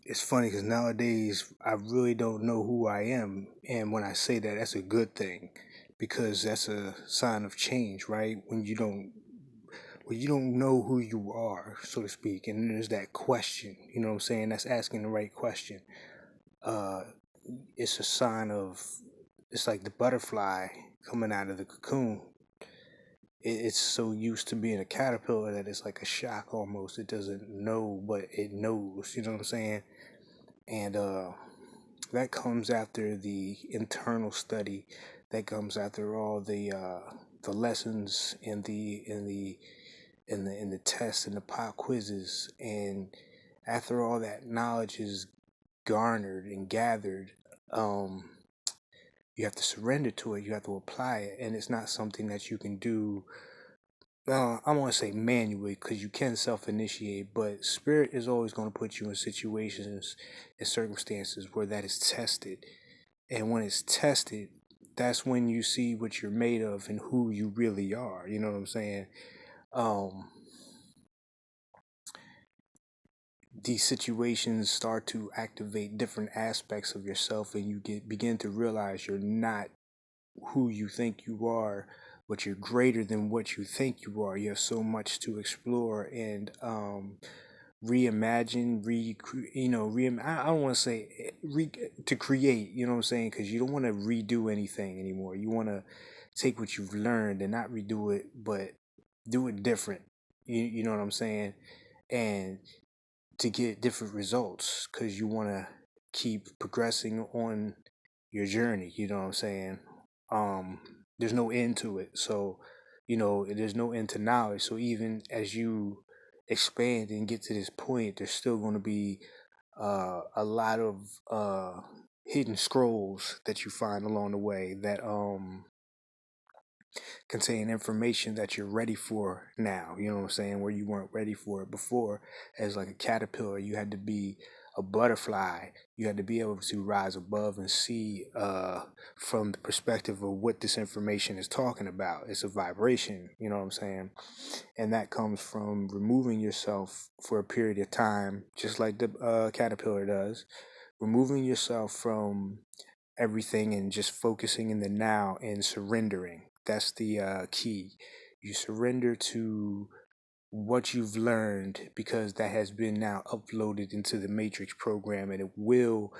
it's funny because nowadays I really don't know who I am, and when I say that, that's a good thing, because that's a sign of change, right? When you don't know who you are, so to speak, and there's that question, you know what I'm saying? That's asking the right question. Uh, it's a sign of, it's like the butterfly coming out of the cocoon. It's so used to being a caterpillar that it's like a shock almost. It doesn't know, but it knows. You know what I'm saying? And that comes after the internal study. That comes after all the lessons in the tests and the pop quizzes. And after all that knowledge is garnered and gathered, um, you have to surrender to it. You have to apply it, and it's not something that you can do. I don't want to say manually because you can self-initiate, but spirit is always going to put you in situations and circumstances where that is tested. And when it's tested, that's when you see what you're made of and who you really are. You know what I'm saying? Um, these situations start to activate different aspects of yourself, and you begin to realize you're not who you think you are, but you're greater than what you think you are. You have so much to explore and reimagine, I don't want to say to create, you know what I'm saying? Because you don't want to redo anything anymore. You want to take what you've learned and not redo it, but do it different. You know what I'm saying? And to get different results because you want to keep progressing on your journey. You know what I'm saying? Um, there's no end to it. So, there's no end to knowledge. So even as you expand and get to this point, there's still going to be a lot of hidden scrolls that you find along the way that contain information that you're ready for now. You know what I'm saying? Where you weren't ready for it before. As like a caterpillar, you had to be a butterfly. You had to be able to rise above and see from the perspective of what this information is talking about. It's a vibration, you know what I'm saying? And that comes from removing yourself for a period of time, just like the caterpillar does. Removing yourself from everything and just focusing in the now and surrendering. That's the key. You surrender to what you've learned because that has been now uploaded into the matrix program, and it will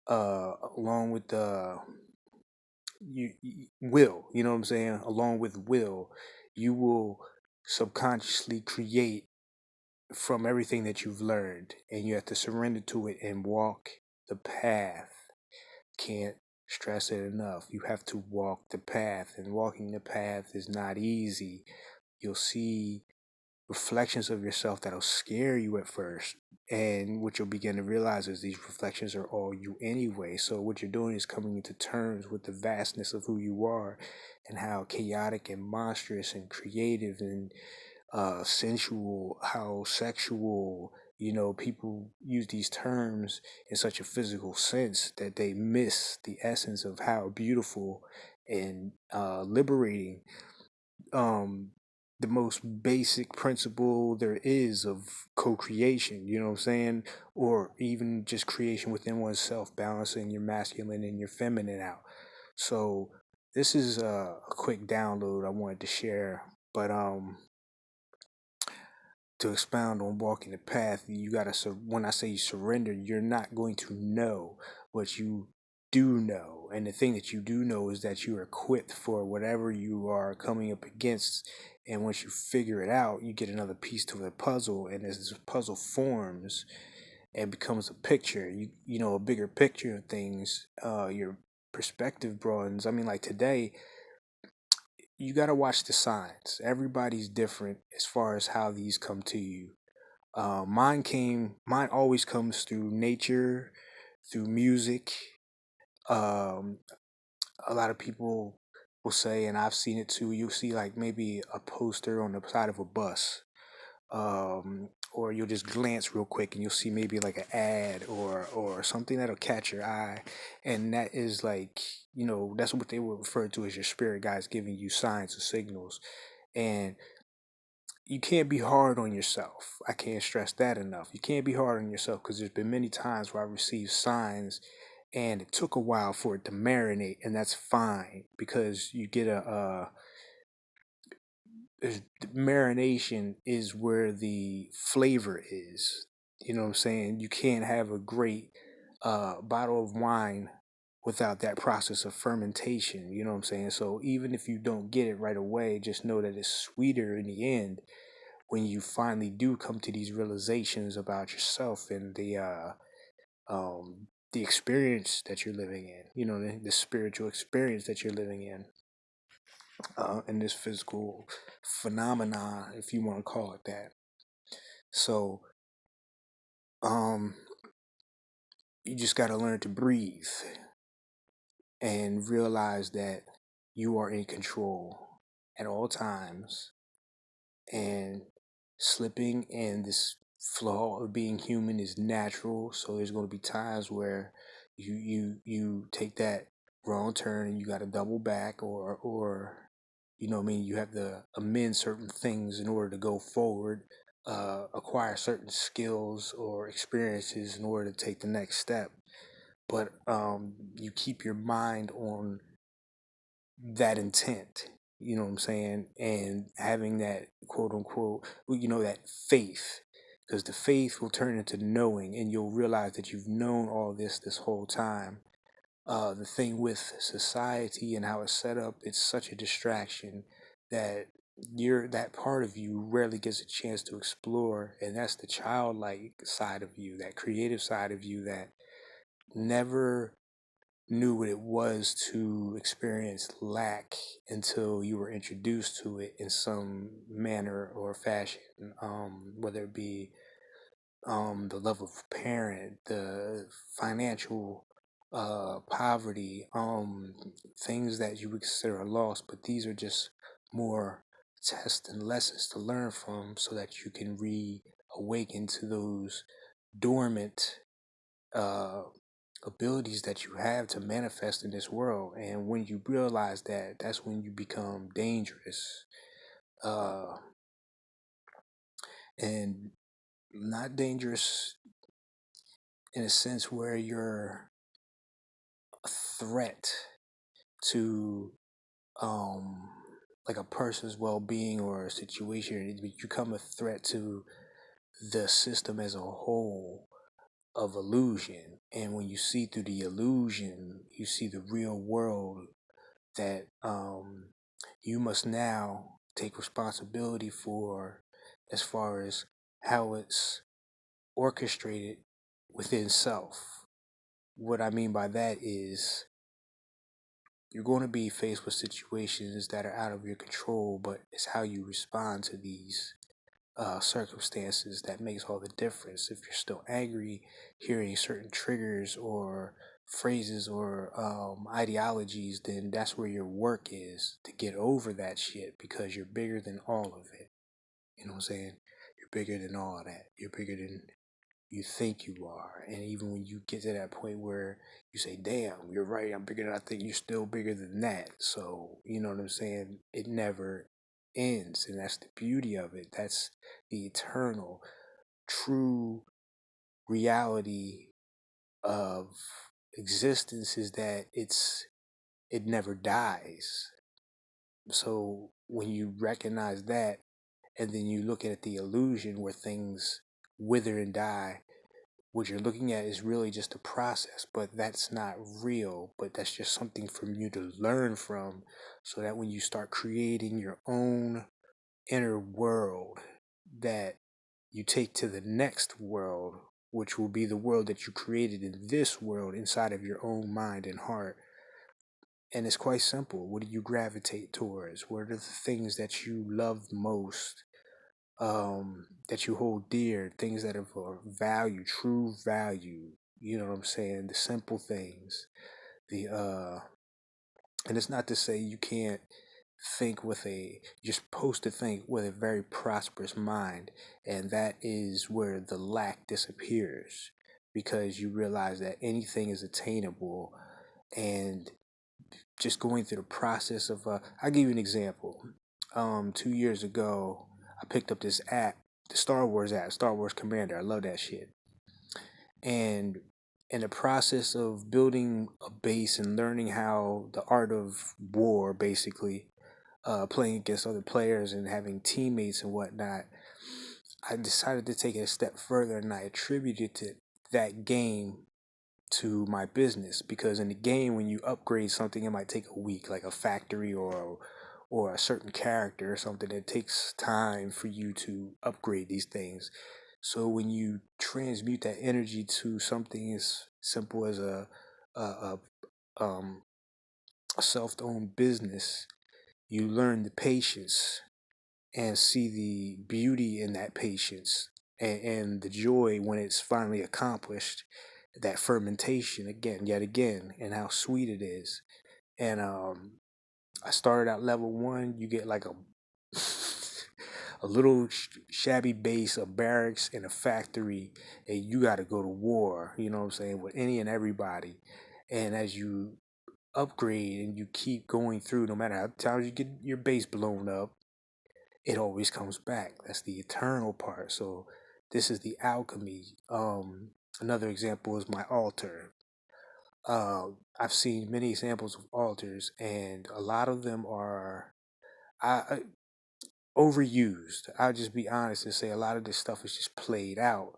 along with the you know what I'm saying, along with will, you will subconsciously create from everything that you've learned, and you have to surrender to it and walk the path. Can't stress it enough. You have to walk the path, and walking the path is not easy. You'll see reflections of yourself that'll scare you at first. And what you'll begin to realize is these reflections are all you anyway. So what you're doing is coming into terms with the vastness of who you are and how chaotic and monstrous and creative and sensual, how sexual, people use these terms in such a physical sense that they miss the essence of how beautiful and liberating um, the most basic principle there is of co-creation, you know what I'm saying? Or even just creation within oneself, balancing your masculine and your feminine out. So this is a quick download I wanted to share, but to expound on walking the path, you gotta. When I say surrender, you're not going to know what you do know, and the thing that you do know is that you're equipped for whatever you are coming up against. And once you figure it out, you get another piece to the puzzle, and as this puzzle forms and becomes a picture, a bigger picture of things. Your perspective broadens. I mean, like today, you got to watch the signs. Everybody's different as far as how these come to you. Mine always comes through nature, through music. Um, a lot of people will say, and I've seen it too, you'll see like maybe a poster on the side of a bus. Or you'll just glance real quick and you'll see maybe like an ad or something that'll catch your eye, and that is like, that's what they would refer to as your spirit guides giving you signs or signals. And you can't be hard on yourself. I can't stress that enough. You can't be hard on yourself, because there's been many times where I received signs and it took a while for it to marinate, and that's fine, because you get marination is where the flavor is. You know what I'm saying? You can't have a great bottle of wine without that process of fermentation. You know what I'm saying? So even if you don't get it right away, just know that it's sweeter in the end when you finally do come to these realizations about yourself and the experience that you're living in. You know, the spiritual experience that you're living in this physical phenomena, if you want to call it that. So, um, you just got to learn to breathe and realize that you are in control at all times, and slipping in this flaw of being human is natural. So there's going to be times where you take that wrong turn and you got to double back, or you know what I mean, you have to amend certain things in order to go forward, acquire certain skills or experiences in order to take the next step. But you keep your mind on that intent, you know what I'm saying, and having that quote unquote, you know, that faith, because the faith will turn into knowing, and you'll realize that you've known all this whole time. The thing with society and how it's set up, it's such a distraction that that part of you rarely gets a chance to explore, and that's the childlike side of you, that creative side of you that never knew what it was to experience lack until you were introduced to it in some manner or fashion, whether it be the love of a parent, the financial poverty, things that you would consider a loss, but these are just more tests and lessons to learn from so that you can reawaken to those dormant uh, abilities that you have to manifest in this world. And when you realize that, that's when you become dangerous. Uh, and not dangerous in a sense where you're a threat to um like a person's well-being or a situation. You become a threat to the system as a whole of illusion. And when you see through the illusion, you see the real world that you must now take responsibility for, as far as how it's orchestrated within self. What I mean by that is you're going to be faced with situations that are out of your control, but it's how you respond to these circumstances that makes all the difference. If you're still angry, hearing certain triggers or phrases or ideologies, then that's where your work is to get over that shit, because you're bigger than all of it. You know what I'm saying? You're bigger than all of that. You're bigger than you think you are. And even when you get to that point where you say, damn, you're right, I'm bigger than I think, you're still bigger than that. So, you know what I'm saying? It never ends. And that's the beauty of it. That's the eternal, true reality of existence, is that it never dies. So when you recognize that, and then you look at the illusion where things wither and die, what you're looking at is really just a process, but that's not real. But that's just something for you to learn from, so that when you start creating your own inner world that you take to the next world, which will be the world that you created in this world inside of your own mind and heart. And it's quite simple. What do you gravitate towards? What are the things that you love most, that you hold dear, things that have value, true value? You know what I'm saying? The simple things. The and it's not to say you can't think with you're supposed to think with a very prosperous mind, and that is where the lack disappears, because you realize that anything is attainable. And just going through the process of I'll give you an example. 2 years ago, I picked up this app, the Star Wars app, Star Wars Commander. I love that shit. And in the process of building a base and learning how the art of war, basically, playing against other players and having teammates and whatnot, I decided to take it a step further, and I attributed that game to my business, because in the game, when you upgrade something, it might take a week, like a factory or a certain character or something. It takes time for you to upgrade these things. So when you transmute that energy to something as simple as a, um, a self-owned business, you learn the patience and see the beauty in that patience, and the joy when it's finally accomplished. That fermentation again, yet again, and how sweet it is. And I started at level 1. You get like a a little shabby base, a barracks, and a factory, and you got to go to war. You know what I'm saying, with any and everybody. And as you upgrade and you keep going through, no matter how many times you get your base blown up, it always comes back. That's the eternal part. So this is the alchemy. Another example is my altar. I've seen many examples of altars, and a lot of them are I overused. I'll just be honest and say a lot of this stuff is just played out.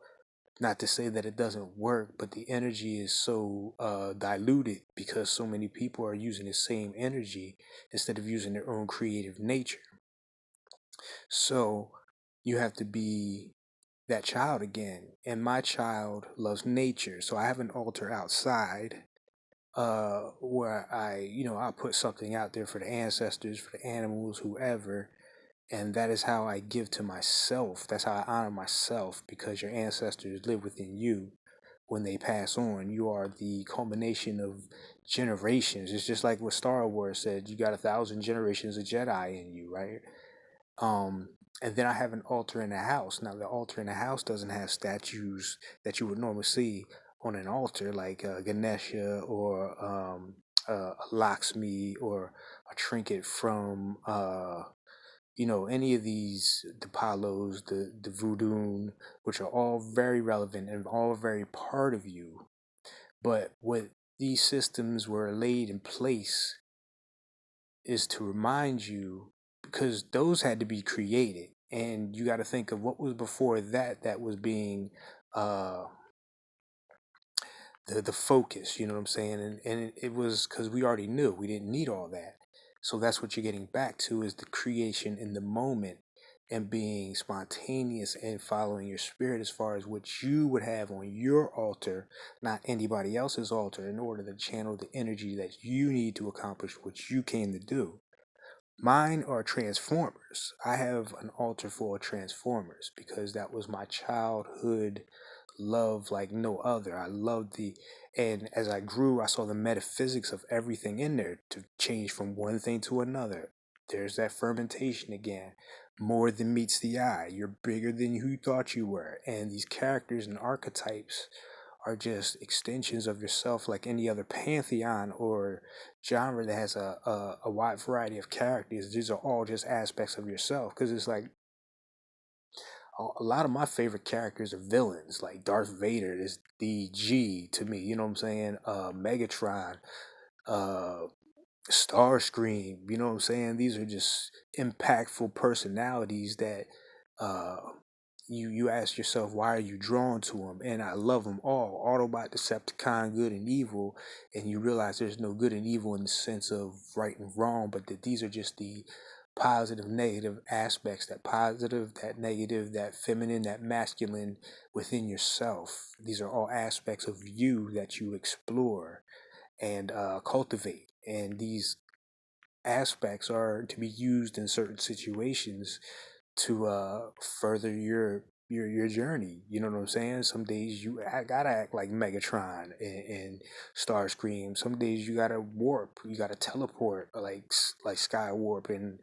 Not to say that it doesn't work, but the energy is so diluted because so many people are using the same energy instead of using their own creative nature. So you have to be that child again. And my child loves nature. So I have an altar outside, where I put something out there for the ancestors, for the animals, whoever. And that is how I give to myself. That's how I honor myself, because your ancestors live within you. When they pass on, you are the culmination of generations. It's just like what Star Wars said, you got 1,000 generations of Jedi in you, right? Um, and then I have an altar in the house. Now, the altar in the house doesn't have statues that you would normally see on an altar, like Ganesha or Lakshmi, or a trinket from any of these, the Palos, the Voodoo, which are all very relevant and all very part of you. But what these systems were laid in place is to remind you, because those had to be created, and you got to think of what was before that was being uh the focus, you know what I'm saying? And it was because we already knew we didn't need all that. So that's what you're getting back to, is the creation in the moment, and being spontaneous and following your spirit as far as what you would have on your altar, not anybody else's altar, in order to channel the energy that you need to accomplish what you came to do. Mine are Transformers. I have an altar full of Transformers because that was my childhood love like no other. I loved and as I grew, I saw the metaphysics of everything in there to change from one thing to another. There's that fermentation again. More than meets the eye. You're bigger than you thought you were. And these characters and archetypes are just extensions of yourself, like any other pantheon or genre that has a wide variety of characters. These are all just aspects of yourself, because it's like a lot of my favorite characters are villains, like Darth Vader is the G to me, you know what I'm saying? Megatron, uh Starscream, you know what I'm saying? These are just impactful personalities that uh you ask yourself, why are you drawn to them? And I love them all. Autobot, Decepticon, good and evil. And you realize there's no good and evil in the sense of right and wrong, but that these are just the positive, negative aspects, that positive, that negative, that feminine, that masculine within yourself. These are all aspects of you that you explore and cultivate. And these aspects are to be used in certain situations to further your journey. You know what I'm saying? Some days I gotta act like Megatron and Starscream. Some days you gotta warp. You gotta teleport like Sky Warp and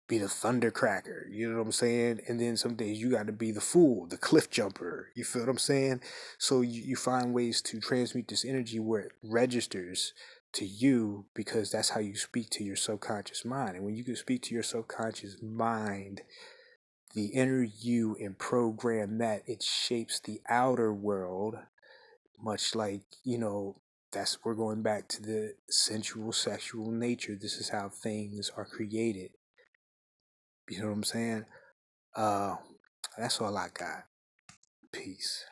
be the thundercracker, you know what I'm saying? And then some days you got to be the fool, the cliff jumper. You feel what I'm saying? So you find ways to transmute this energy where it registers to you, because that's how you speak to your subconscious mind. And when you can speak to your subconscious mind the inner you and program that, it shapes the outer world, much like, that's, we're going back to the sensual sexual nature. This is how things are created. You know what I'm saying? uh that's all I got. Peace.